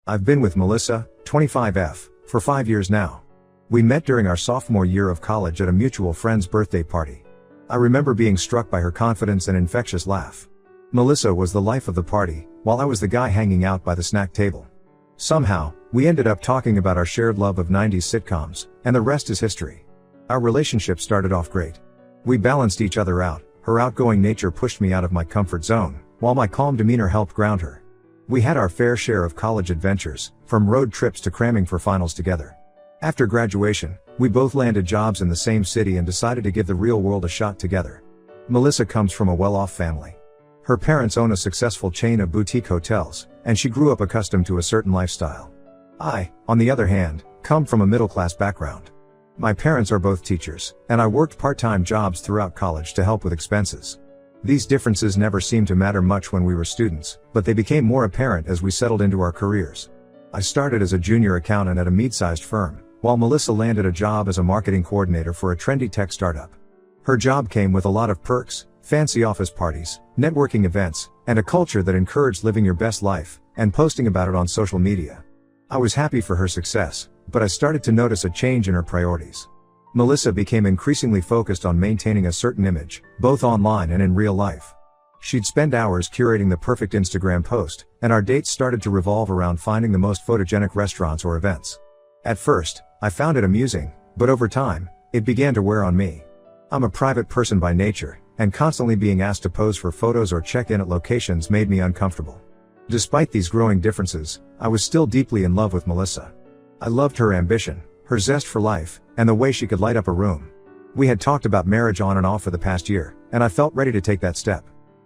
I've been with Melissa, 25F, for 5 years now. We met during our sophomore year of college at a mutual friend's birthday party. I remember being struck by her confidence and infectious laugh. Melissa was the life of the party, while I was the guy hanging out by the snack table. Somehow, we ended up talking about our shared love of 90s sitcoms, and the rest is history. Our relationship started off great. We balanced each other out. Her outgoing nature pushed me out of my comfort zone, while my calm demeanor helped ground her. We had our fair share of college adventures, from road trips to cramming for finals together. After graduation, we both landed jobs in the same city and decided to give the real world a shot together. Melissa comes from a well-off family. Her parents own a successful chain of boutique hotels, and she grew up accustomed to a certain lifestyle. I, on the other hand, come from a middle-class background. My parents are both teachers, and I worked part-time jobs throughout college to help with expenses. These differences never seemed to matter much when we were students, but they became more apparent as we settled into our careers. I started as a junior accountant at a mid-sized firm, while Melissa landed a job as a marketing coordinator for a trendy tech startup. Her job came with a lot of perks, fancy office parties, networking events, and a culture that encouraged living your best life, and posting about it on social media. I was happy for her success, but I started to notice a change in her priorities. Melissa became increasingly focused on maintaining a certain image, both online and in real life. She'd spend hours curating the perfect Instagram post, and our dates started to revolve around finding the most photogenic restaurants or events. At first, I found it amusing, but over time, it began to wear on me. I'm a private person by nature, and constantly being asked to pose for photos or check in at locations made me uncomfortable. Despite these growing differences, I was still deeply in love with Melissa. I loved her ambition, her zest for life, and the way she could light up a room. We had talked about marriage on and off for the past year, and I felt ready to take that step.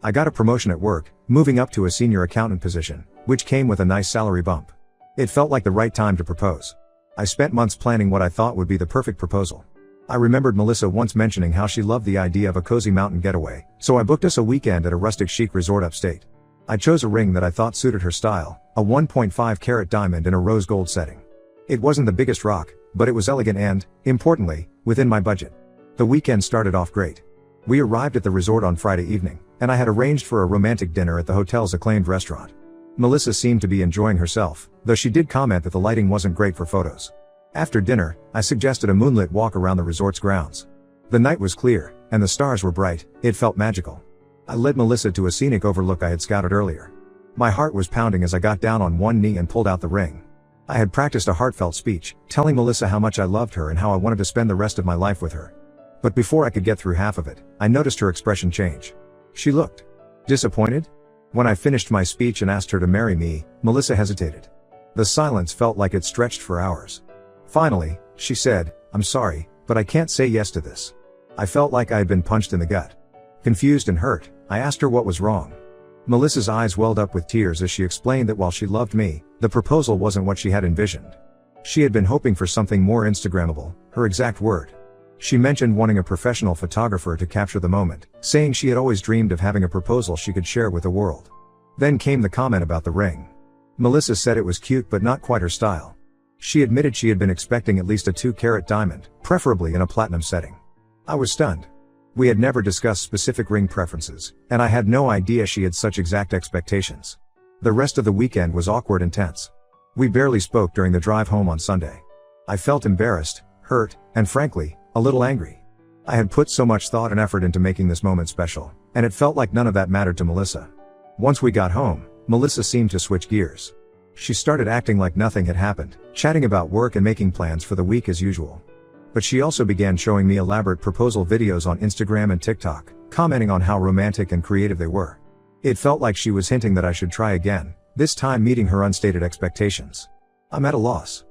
I got a promotion at work, moving up to a senior accountant position, which came with a nice salary bump. It felt like the right time to propose. I spent months planning what I thought would be the perfect proposal. I remembered Melissa once mentioning how she loved the idea of a cozy mountain getaway, so I booked us a weekend at a rustic chic resort upstate. I chose a ring that I thought suited her style, a 1.5 carat diamond in a rose gold setting. It wasn't the biggest rock, but it was elegant and, importantly, within my budget. The weekend started off great. We arrived at the resort on Friday evening, and I had arranged for a romantic dinner at the hotel's acclaimed restaurant. Melissa seemed to be enjoying herself, though she did comment that the lighting wasn't great for photos. After dinner, I suggested a moonlit walk around the resort's grounds. The night was clear, and the stars were bright. It felt magical. I led Melissa to a scenic overlook I had scouted earlier. My heart was pounding as I got down on one knee and pulled out the ring. I had practiced a heartfelt speech, telling Melissa how much I loved her and how I wanted to spend the rest of my life with her. But before I could get through half of it, I noticed her expression change. She looked disappointed. When I finished my speech and asked her to marry me, Melissa hesitated. The silence felt like it stretched for hours. Finally, she said, "I'm sorry, but I can't say yes to this." I felt like I had been punched in the gut. Confused and hurt, I asked her what was wrong. Melissa's eyes welled up with tears as she explained that while she loved me, the proposal wasn't what she had envisioned. She had been hoping for something more Instagrammable, her exact word. She mentioned wanting a professional photographer to capture the moment, saying she had always dreamed of having a proposal she could share with the world. Then came the comment about the ring. Melissa said it was cute but not quite her style. She admitted she had been expecting at least a 2-carat diamond, preferably in a platinum setting. I was stunned. We had never discussed specific ring preferences, and I had no idea she had such exact expectations. The rest of the weekend was awkward and tense. We barely spoke during the drive home on Sunday. I felt embarrassed, hurt, and frankly, a little angry. I had put so much thought and effort into making this moment special, and it felt like none of that mattered to Melissa. Once we got home, Melissa seemed to switch gears. She started acting like nothing had happened, chatting about work and making plans for the week as usual. But she also began showing me elaborate proposal videos on Instagram and TikTok, commenting on how romantic and creative they were. It felt like she was hinting that I should try again, this time meeting her unstated expectations. I'm at a loss.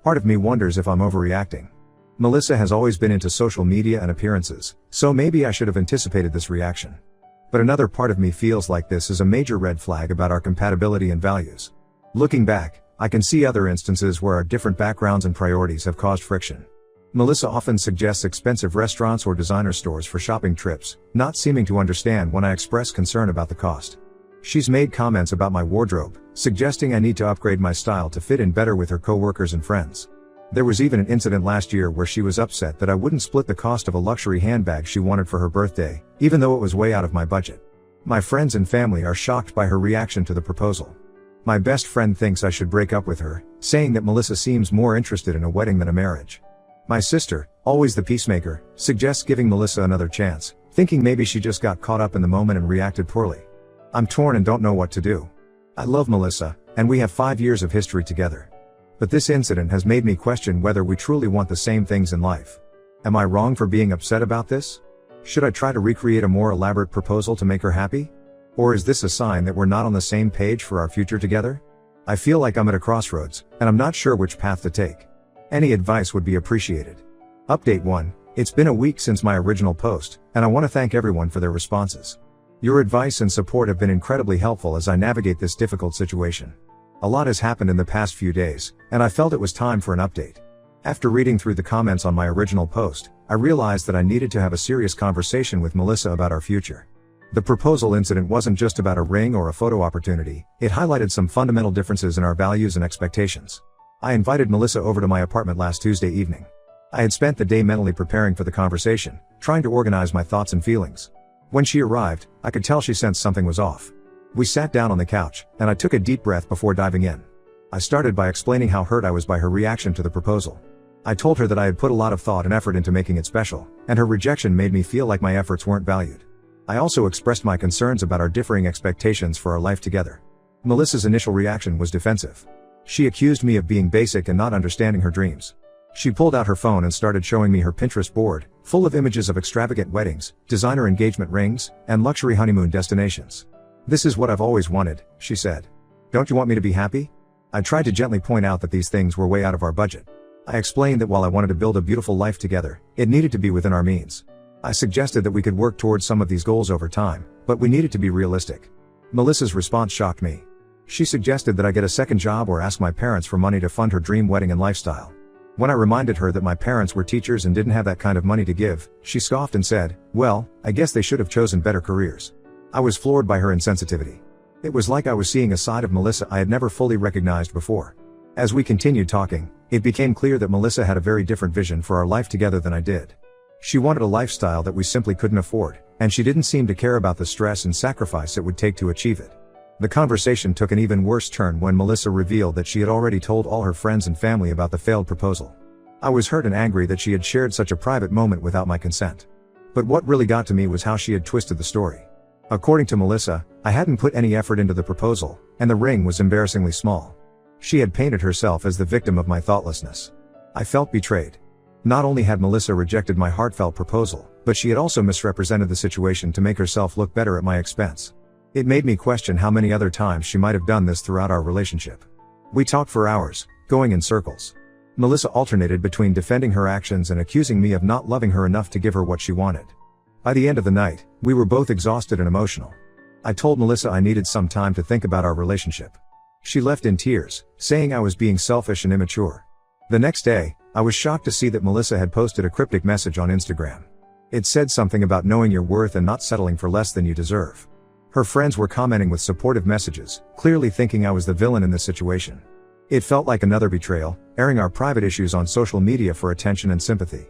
Part of me wonders if I'm overreacting. Melissa has always been into social media and appearances, so maybe I should have anticipated this reaction. But another part of me feels like this is a major red flag about our compatibility and values. Looking back, I can see other instances where our different backgrounds and priorities have caused friction. Melissa often suggests expensive restaurants or designer stores for shopping trips, not seeming to understand when I express concern about the cost. She's made comments about my wardrobe, suggesting I need to upgrade my style to fit in better with her coworkers and friends. There was even an incident last year where she was upset that I wouldn't split the cost of a luxury handbag she wanted for her birthday, even though it was way out of my budget. My friends and family are shocked by her reaction to the proposal. My best friend thinks I should break up with her, saying that Melissa seems more interested in a wedding than a marriage. My sister, always the peacemaker, suggests giving Melissa another chance, thinking maybe she just got caught up in the moment and reacted poorly. I'm torn and don't know what to do. I love Melissa, and we have 5 years of history together. But this incident has made me question whether we truly want the same things in life. Am I wrong for being upset about this? Should I try to recreate a more elaborate proposal to make her happy? Or is this a sign that we're not on the same page for our future together? I feel like I'm at a crossroads, and I'm not sure which path to take. Any advice would be appreciated. Update 1. It's been a week since my original post, and I want to thank everyone for their responses. Your advice and support have been incredibly helpful as I navigate this difficult situation. A lot has happened in the past few days, and I felt it was time for an update. After reading through the comments on my original post, I realized that I needed to have a serious conversation with Melissa about our future. The proposal incident wasn't just about a ring or a photo opportunity, it highlighted some fundamental differences in our values and expectations. I invited Melissa over to my apartment last Tuesday evening. I had spent the day mentally preparing for the conversation, trying to organize my thoughts and feelings. When she arrived, I could tell she sensed something was off. We sat down on the couch, and I took a deep breath before diving in. I started by explaining how hurt I was by her reaction to the proposal. I told her that I had put a lot of thought and effort into making it special, and her rejection made me feel like my efforts weren't valued. I also expressed my concerns about our differing expectations for our life together. Melissa's initial reaction was defensive. She accused me of being basic and not understanding her dreams. She pulled out her phone and started showing me her Pinterest board, full of images of extravagant weddings, designer engagement rings, and luxury honeymoon destinations. "This is what I've always wanted," she said. "Don't you want me to be happy?" I tried to gently point out that these things were way out of our budget. I explained that while I wanted to build a beautiful life together, it needed to be within our means. I suggested that we could work towards some of these goals over time, but we needed to be realistic. Melissa's response shocked me. She suggested that I get a second job or ask my parents for money to fund her dream wedding and lifestyle. When I reminded her that my parents were teachers and didn't have that kind of money to give, she scoffed and said, "Well, I guess they should have chosen better careers." I was floored by her insensitivity. It was like I was seeing a side of Melissa I had never fully recognized before. As we continued talking, it became clear that Melissa had a very different vision for our life together than I did. She wanted a lifestyle that we simply couldn't afford, and she didn't seem to care about the stress and sacrifice it would take to achieve it. The conversation took an even worse turn when Melissa revealed that she had already told all her friends and family about the failed proposal. I was hurt and angry that she had shared such a private moment without my consent. But what really got to me was how she had twisted the story. According to Melissa, I hadn't put any effort into the proposal, and the ring was embarrassingly small. She had painted herself as the victim of my thoughtlessness. I felt betrayed. Not only had Melissa rejected my heartfelt proposal, but she had also misrepresented the situation to make herself look better at my expense. It made me question how many other times she might have done this throughout our relationship. We talked for hours, going in circles. Melissa alternated between defending her actions and accusing me of not loving her enough to give her what she wanted. By the end of the night, we were both exhausted and emotional. I told Melissa I needed some time to think about our relationship. She left in tears, saying I was being selfish and immature. The next day, I was shocked to see that Melissa had posted a cryptic message on Instagram. It said something about knowing your worth and not settling for less than you deserve. Her friends were commenting with supportive messages, clearly thinking I was the villain in this situation. It felt like another betrayal, airing our private issues on social media for attention and sympathy.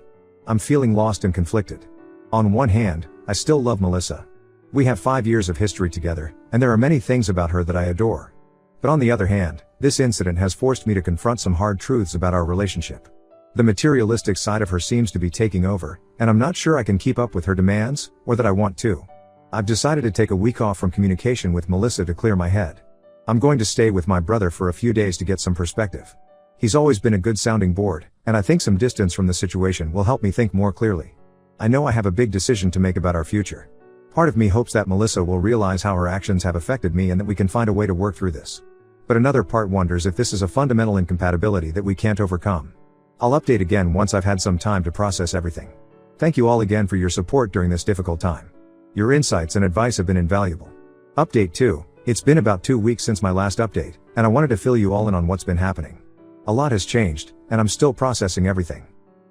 I'm feeling lost and conflicted. On one hand, I still love Melissa. We have 5 years of history together, and there are many things about her that I adore. But on the other hand, this incident has forced me to confront some hard truths about our relationship. The materialistic side of her seems to be taking over, and I'm not sure I can keep up with her demands, or that I want to. I've decided to take a week off from communication with Melissa to clear my head. I'm going to stay with my brother for a few days to get some perspective. He's always been a good sounding board, and I think some distance from the situation will help me think more clearly. I know I have a big decision to make about our future. Part of me hopes that Melissa will realize how her actions have affected me and that we can find a way to work through this. But another part wonders if this is a fundamental incompatibility that we can't overcome. I'll update again once I've had some time to process everything. Thank you all again for your support during this difficult time. Your insights and advice have been invaluable. Update 2. It's been about 2 weeks since my last update, and I wanted to fill you all in on what's been happening. A lot has changed, and I'm still processing everything.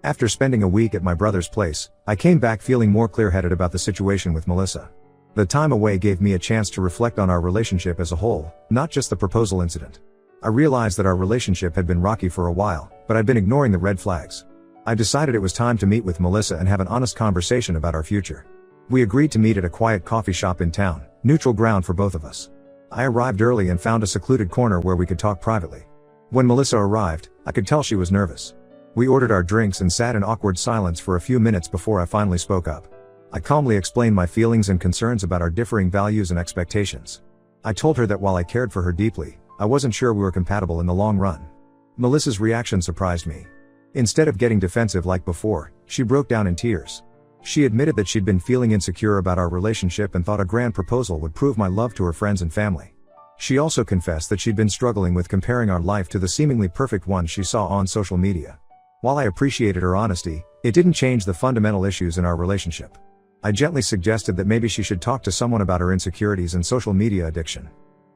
After spending a week at my brother's place, I came back feeling more clear-headed about the situation with Melissa. The time away gave me a chance to reflect on our relationship as a whole, not just the proposal incident. I realized that our relationship had been rocky for a while, but I'd been ignoring the red flags. I decided it was time to meet with Melissa and have an honest conversation about our future. We agreed to meet at a quiet coffee shop in town, neutral ground for both of us. I arrived early and found a secluded corner where we could talk privately. When Melissa arrived, I could tell she was nervous. We ordered our drinks and sat in awkward silence for a few minutes before I finally spoke up. I calmly explained my feelings and concerns about our differing values and expectations. I told her that while I cared for her deeply, I wasn't sure we were compatible in the long run. Melissa's reaction surprised me. Instead of getting defensive like before, she broke down in tears. She admitted that she'd been feeling insecure about our relationship and thought a grand proposal would prove my love to her friends and family. She also confessed that she'd been struggling with comparing our life to the seemingly perfect one she saw on social media. While I appreciated her honesty, it didn't change the fundamental issues in our relationship. I gently suggested that maybe she should talk to someone about her insecurities and social media addiction.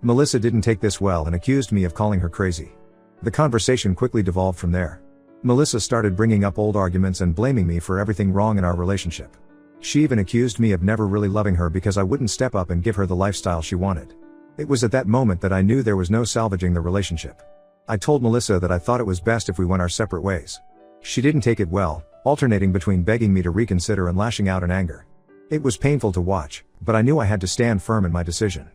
Melissa didn't take this well and accused me of calling her crazy. The conversation quickly devolved from there. Melissa started bringing up old arguments and blaming me for everything wrong in our relationship. She even accused me of never really loving her because I wouldn't step up and give her the lifestyle she wanted. It was at that moment that I knew there was no salvaging the relationship. I told Melissa that I thought it was best if we went our separate ways. She didn't take it well, alternating between begging me to reconsider and lashing out in anger. It was painful to watch, but I knew I had to stand firm in my decision.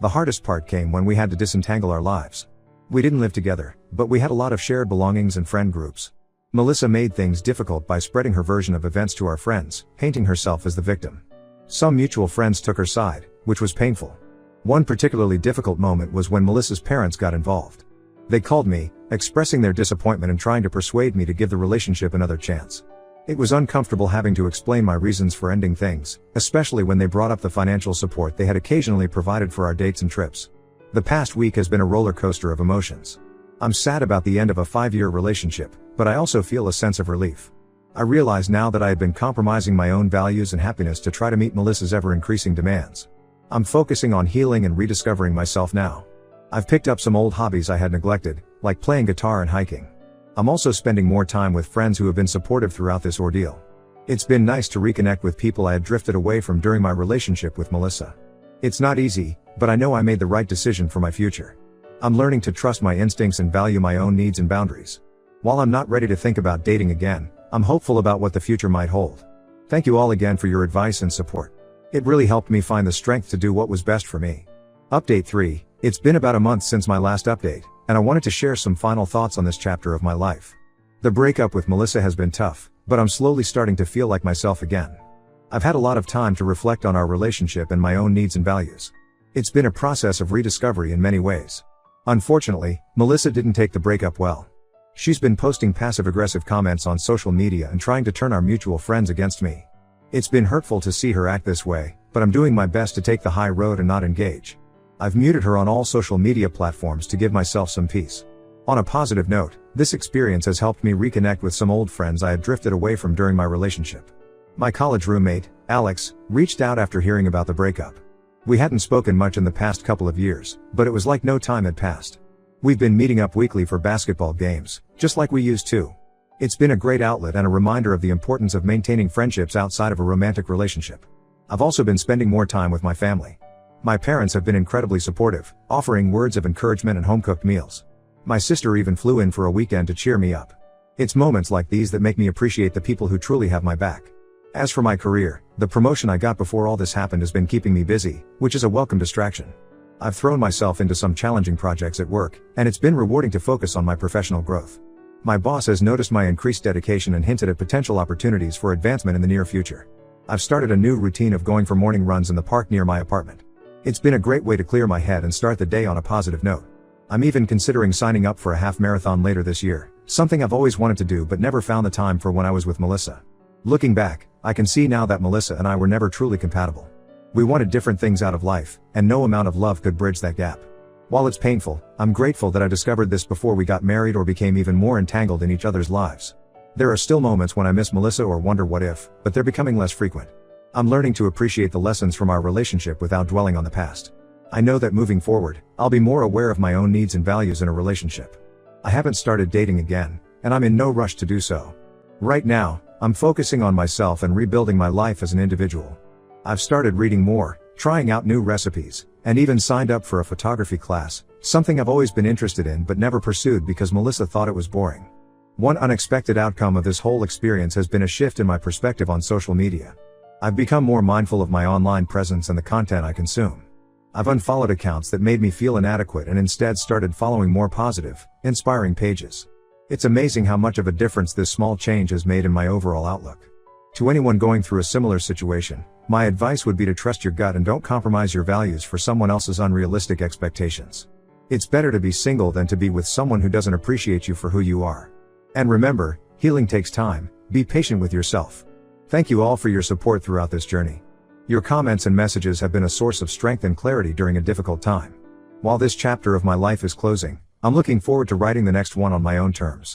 The hardest part came when we had to disentangle our lives. We didn't live together, but we had a lot of shared belongings and friend groups. Melissa made things difficult by spreading her version of events to our friends, painting herself as the victim. Some mutual friends took her side, which was painful. One particularly difficult moment was when Melissa's parents got involved. They called me, expressing their disappointment and trying to persuade me to give the relationship another chance. It was uncomfortable having to explain my reasons for ending things, especially when they brought up the financial support they had occasionally provided for our dates and trips. The past week has been a roller coaster of emotions. I'm sad about the end of a 5-year relationship, but I also feel a sense of relief. I realize now that I had been compromising my own values and happiness to try to meet Melissa's ever-increasing demands. I'm focusing on healing and rediscovering myself now. I've picked up some old hobbies I had neglected, like playing guitar and hiking. I'm also spending more time with friends who have been supportive throughout this ordeal. It's been nice to reconnect with people I had drifted away from during my relationship with Melissa. It's not easy, but I know I made the right decision for my future. I'm learning to trust my instincts and value my own needs and boundaries. While I'm not ready to think about dating again, I'm hopeful about what the future might hold. Thank you all again for your advice and support. It really helped me find the strength to do what was best for me. Update 3. It's been about a month since my last update, and I wanted to share some final thoughts on this chapter of my life. The breakup with Melissa has been tough, but I'm slowly starting to feel like myself again. I've had a lot of time to reflect on our relationship and my own needs and values. It's been a process of rediscovery in many ways. Unfortunately, Melissa didn't take the breakup well. She's been posting passive-aggressive comments on social media and trying to turn our mutual friends against me. It's been hurtful to see her act this way, but I'm doing my best to take the high road and not engage. I've muted her on all social media platforms to give myself some peace. On a positive note, this experience has helped me reconnect with some old friends I had drifted away from during my relationship. My college roommate, Alex, reached out after hearing about the breakup. We hadn't spoken much in the past couple of years, but it was like no time had passed. We've been meeting up weekly for basketball games, just like we used to. It's been a great outlet and a reminder of the importance of maintaining friendships outside of a romantic relationship. I've also been spending more time with my family. My parents have been incredibly supportive, offering words of encouragement and home-cooked meals. My sister even flew in for a weekend to cheer me up. It's moments like these that make me appreciate the people who truly have my back. As for my career, the promotion I got before all this happened has been keeping me busy, which is a welcome distraction. I've thrown myself into some challenging projects at work, and it's been rewarding to focus on my professional growth. My boss has noticed my increased dedication and hinted at potential opportunities for advancement in the near future. I've started a new routine of going for morning runs in the park near my apartment. It's been a great way to clear my head and start the day on a positive note. I'm even considering signing up for a half marathon later this year, something I've always wanted to do but never found the time for when I was with Melissa. Looking back, I can see now that Melissa and I were never truly compatible. We wanted different things out of life, and no amount of love could bridge that gap. While it's painful, I'm grateful that I discovered this before we got married or became even more entangled in each other's lives. There are still moments when I miss Melissa or wonder what if, but they're becoming less frequent. I'm learning to appreciate the lessons from our relationship without dwelling on the past. I know that moving forward, I'll be more aware of my own needs and values in a relationship. I haven't started dating again, and I'm in no rush to do so. Right now, I'm focusing on myself and rebuilding my life as an individual. I've started reading more, trying out new recipes, and even signed up for a photography class, something I've always been interested in but never pursued because Melissa thought it was boring. One unexpected outcome of this whole experience has been a shift in my perspective on social media. I've become more mindful of my online presence and the content I consume. I've unfollowed accounts that made me feel inadequate and instead started following more positive, inspiring pages. It's amazing how much of a difference this small change has made in my overall outlook. To anyone going through a similar situation, my advice would be to trust your gut and don't compromise your values for someone else's unrealistic expectations. It's better to be single than to be with someone who doesn't appreciate you for who you are. And remember, healing takes time. Be patient with yourself. Thank you all for your support throughout this journey. Your comments and messages have been a source of strength and clarity during a difficult time. While this chapter of my life is closing, I'm looking forward to writing the next one on my own terms.